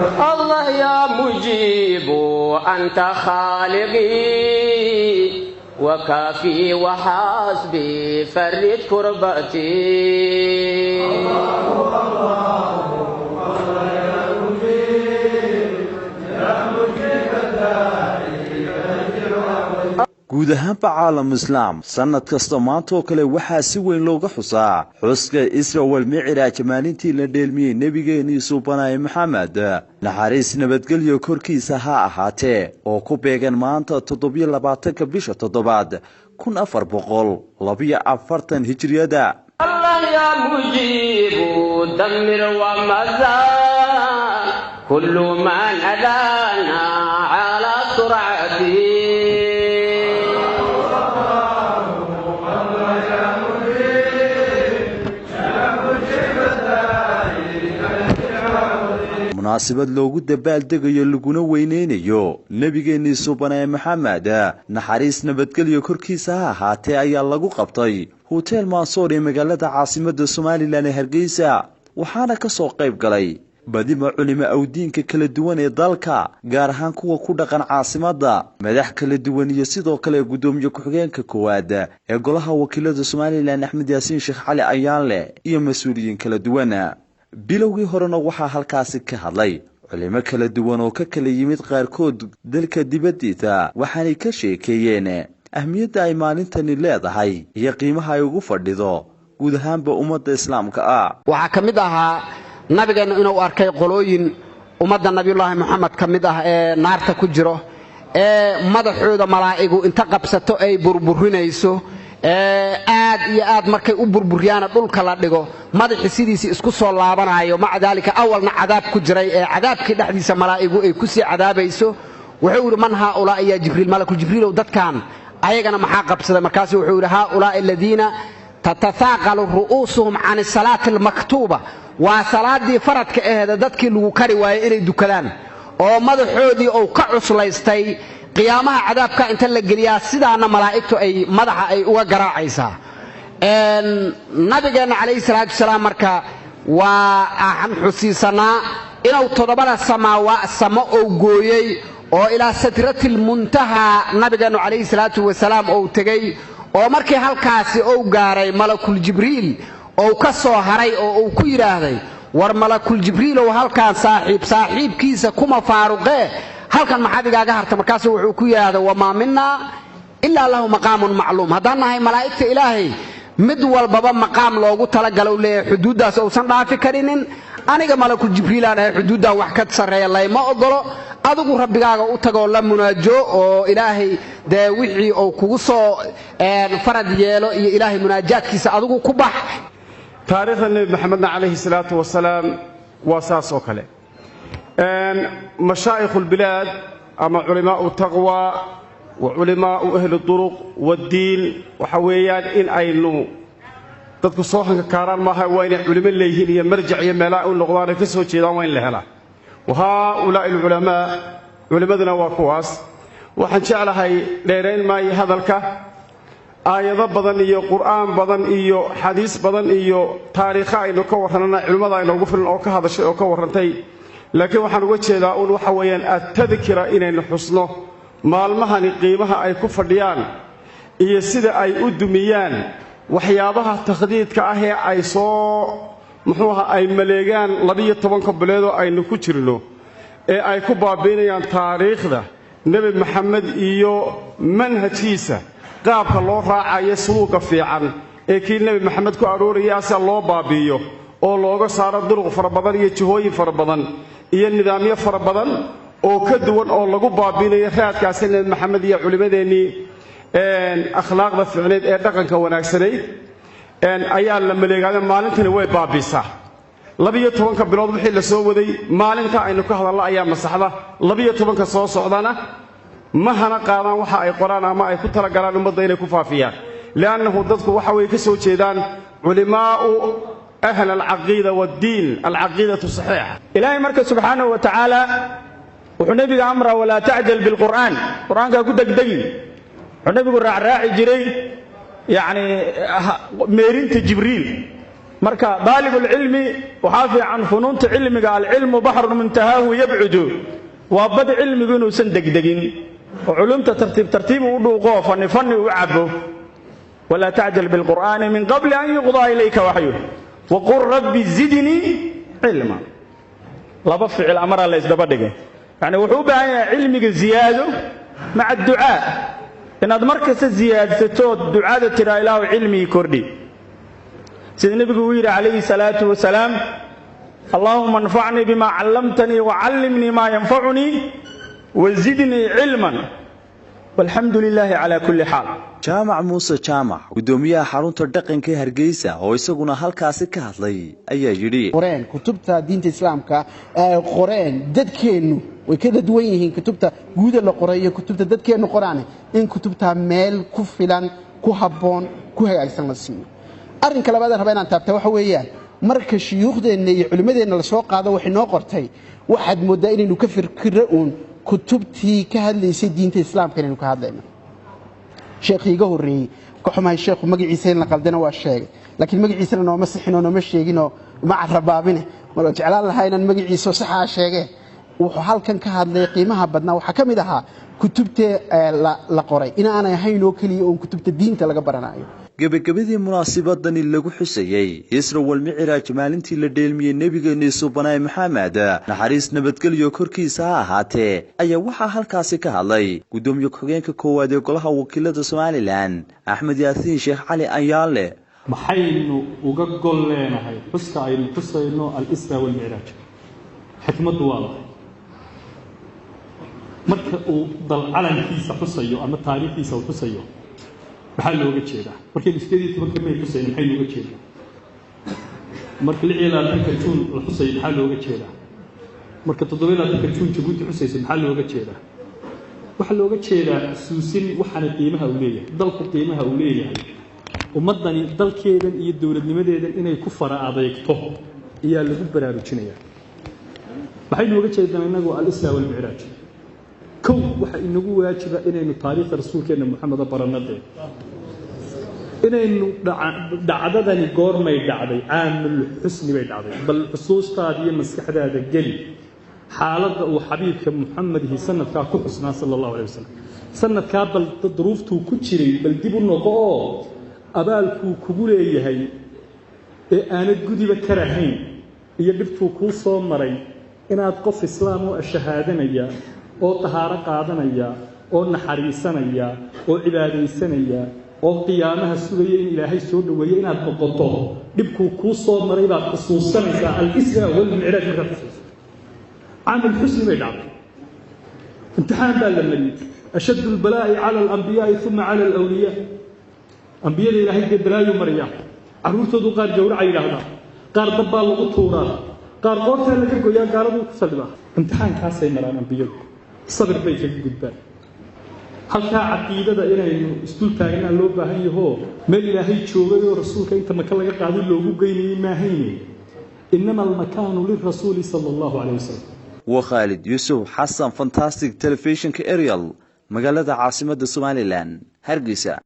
الله يا مجيب أنت خالقي وكافي وحاسبي فرد كربتي guud ahaanba caalam islaam sanad kasta maanta oo kale waxaa si weyn looga xusaa xuska Israel Micraaj maalintii la dheelmiyay nabigeena suubanaay Maxamed naxariis nabadgelyo korkiisa ha ahaatee oo ku beegan maanta 27 bisha 7 1442 hijriyada الله يا مجيب دمر ومزان كل من أدانا على سرعتي munaasabad loogu dabaaldegayo laguna weyneynayo nabigeena suubanaay Maxamed naxariis nabadgelyo korkiisa ha ahaatee ayaa lagu qabtay hotel Mansour ee magaalada caasimadda Somaliland ee Hargeysa waxaana ka soo qayb galay badima culimo awdiinka kala duwan ee dalka gaar ahaan kuwa ku dhaqan caasimadda madax kala duwan iyo sidoo kale gudoomiye ku-xigeenka koowaad ee golaha wakiilada Somaliland Axmed Yaasiin Sheekh Cali Ayaanle iyo mas'uuliyiin kala duwan bilowgii horena waxaa halkaasi ka hadlay culimo kala duwan oo ka kala yimid qaarkood dalka dibaddiisa waxaanay ka sheekeeyeen ahmiyadda ay maalintani leedahay iyo qiimaha ay ugu fadhido guud ahaanba ummadda islaamka waxaa ka mid ahaa nabigeena inuu arkay qolooyin ummadda nabiyullaahi Muhammad ka mid ah ee naarta ku jiro ee madaxooda malaa'igu inta qabsato ay burburinayso aad iyo aad markay u burburiyaan dhulka la dhigo madaxi sidiisi isku soo laabanayo ma dalika awalna cadaab ku jiray ee cadaabkii dhaxdiisa malaa'igu ay ku sii cadaabayso wuxuu yiri man haula ya jibriil malaku jibriil dadkan ayagana maxaa qabsaday markaas wuxuu yiri haula alladina tatathaqalu ru'usuhum an salati almaktuba wa salati faradka aheeda dadkii lagu kari waayay inay dukadaan oo madaxoodii oo ka cuslaystay qiyaamaha cadaabka inta la geliyaa sidaana malaa'iktu ay madaxa ay uga garaacaysaa nabigeena kaleey salaatu salaam marka waa aan xusiisanaa inuu todobada samo oo gooyay oo ila satratil muntaha nabigeena kaleey salaatu wasalaam oo tagay oo markii halkaasi oo gaaray malakul jibriil oo ka soo haray oo uu ku yiraahday war malakul jibriil oo halkaan saaxiibkiisa kuma faaruqee halkan maxadigaaga harta markaas wuxuu ku yiraahday wama minna illa lahu maqamun ma'lum hadanahay malaa'ikta ilaahay mid walbaba maqaam loogu tala galo leeyahay xuduudaas oo san dhaafi karinin aniga malakul jibriil aan xuduuda wax ka sareeyo layma ogolo adigu rabbigaaga u tago la munaajo oo ilaahay de wixii oo kugu soo farad yeelo iyo ilaahay munaajaadkiisa adigu ku bax taariikhda nabi maxamed alayhi salaatu wasalaam wasaas oo kale مشايخ البلاد أما علماء التقوى وعلماء أهل الطرق والدين وحويان إن أينو تذكر صوحا كاران ما هوين علماء اللي هي مرجع يملاء اللغضان كسو جيدان وين لهلا وهؤلاء العلماء علماءنا وكواس وحنشعل هاي ليرين ما هذا الكه آيات بدن إيو قرآن بدن إيو حديث بدن إيو تاريخا إنو كورنا علماء إنو قفل أو كهذا الشيء أو كورنتي laakiin waxaan uga jeedaa oo waxa weeyaan at-tadhkira inaynu xusno maalmahani qiimaha ay ku fadhiyaan iyo sida ay u dumiyaan waxyaabaha takhdiidka ah ee ay soo muxuuha ay maleegaan 12 bilood aynu ku jirno ee ay ku baabiinayaan taariikhda nabi maxamed iyo manhajkiisa qaabka loo raacayo suluuqa fiican ee kii nabi maxamed ku arooriyay si loo baabiiyo oo looga saaro duruq fara badan iyo jihooyin fara badan iyo nidaamyo fara badan oo ka duwan oo lagu baabiinayo raadkaas nabi maxamed iyo culimadeeni akhlaaqda fiicneed ee dhaqanka wanaagsaneed ayaa la maleegay maalintani way baabiisaa 12 bilood wixii la soo waday maalinta aynu ka hadalno ayaa masaxda 12 soo socdana ma hana qaadan waxa ay qoraan ama ay ku tala galaan ummadda inay ku faafiyaan laanahu dadku waxa way ka soo jeedaan culimaa'u أهل العقيدة والدين العقيدة الصحيحة إلهي مركز سبحانه وتعالى وحنبي أمره ولا تعجل بالقرآن القرآن قد دقدقي حنبي راعي جري يعني ميرين جبريل marka daalibul cilmi waxa fiican funuunta cilmiga al-ilmu bahrun muntahahu yab'udu wa bad cilmigu inuu san degdegin oo culumta tartiib u dhuuqo fanni u cabo wala ta'jal bil qur'ani min qabl an yuqda ilayka wahyu wa qur rabbi zidni ilma laba ficil amara la isdaba dhigay yani wuxuu baahan yahay cilmiga ziyaado ma'a du'a inaad markasta ziyaadsato du'ada tira ilaahu cilmi kordhi سيدنا النبي ويرى عليه الصلاة والسلام اللهم انفعني بما علمتني وعلمني ما ينفعني وزدني علما والحمد لله على كل حال jaamac muuse jaamac gudoomiyaha xarunta dhaqanka Hargeysa oo isaguna halkaasi ka hadlay ayaa yiri qoreen kutubta diinta islaamka qoreen dadkeenu way kala duwan yihiin kutubta guud la qorayo kutubta dadkeenu qoraan in kutubta meel ku filan ku haboon ku hagaagsan la siiyo arrinka labaad aan rabaa inaan taabto waxa weeyaan marka shuyuukhdeena iyo culimadeena la soo qaado waxay noo qortay waxaad moodaa inaynu ka fikirro kutubtii ka hadlaysay diinta islaamka inaynu ka hadlayno sheekhiga horeeyay ka xumahay sheekhu magaciisa in la qaldana waa sheegay laakiin magaciisana nooma sixino nooma sheegino ma carabaabine wala jeclaan lahaa inaan magaciisa sax ah sheegay wuxuu halkan ka hadlay qiimaha badnaa waxa kamid ahaa kutubta la qoray in aan ahayn oo kaliya oo kutubta diinta laga baranayo gabagabadii munaasabadani lagu xusayay Isra wal Mi'raaj maalintii la dheelmiyay nabigeena subhanahu Muhammad naxariis nabadgelyo korkiisa ha ahaatee ayaa waxa halkaasi ka hadlay gudoomiye ku-xigeenka koowaad ee golaha wakiilada Somaliland Axmed Yaasiin Sheekh Cali Ayaale maxaynu uga gol leenahay xuska aynu xusayno al-Isra wal Mi'raaj xikmadu waa marka uu dal calankiisa xusayo ama taariikhdiisa uu xusayo maxaa looga jeedaa markii iskeedii tobanka may xusayna maxay looga jeedaa marka la ilaalinta juun la xusay maxaa looga jeedaa marka 7 juun Jabuuti xusaysa maxaa looga jeedaa waxa looga jeedaa xusuusin waxana qiimaha uu leeyahay dalku qiimaha uu leeyahay ummadani dalkeedan iyo dawladnimadeedan inay ku fara adeegto ayaa lagu baraarujinayaa maxay looga jeedaa inagu al-Isra wal Mi'raaj كو waxa inagu waajiba inaynu taariikhda rasuulkeena Muhammad baranade inaynu dhacdadani goormay dhacday aamul xusni bay dhacday bal xusuustaada iyo maskaxdaada gali xaaladda uu xabiibka Muhammad sanadka ku xusnaa sallallahu alayhi wasallam sanadka bal duruuftu ku jiray bal dib u noqo abaalku kugu leeyahay ee aanad gudiba karahayn iyo dhibtu ku soo maray inaad qof islaam oo shahaadanaya oo tahaara qaadanaya oo naxariisanaya oo cibaadaysanaya oo qiyaamaha sugaya in ilaahay soo dhaweeyo inaad noqoto dibku ku soo maray baad xusuusanaysaa al-Isra wal Mi'raaj markaad xusuusato aamul xusni bay dhacday imtixaan baa la mariyay ashaddu al-balaa'i 'ala al-anbiyaa'i thumma 'ala al-awliyaa anbiyada ilaahay gadraayo mariya caruurtoodu qaar gowrac yiraahdaan qaar dab baa lagu tuuraa qaar qoorta laga gooyaa gaaladu ku salibaa imtixaankaas ay maraan anbiyadu sabir bay ka gudbaan halka aqeedada inaynu istul taagna loo baahan yahay meel ilaahay joogay oo rasuulka inta maka laga qaaday loogu geeyay ma haynin inma al-makaanu lir-rasuul sallallahu alayhi wasallam wa Khalid Yusuf Hassan fantastic television ka aerial magaalada caasimadda Somaliland Hargeysa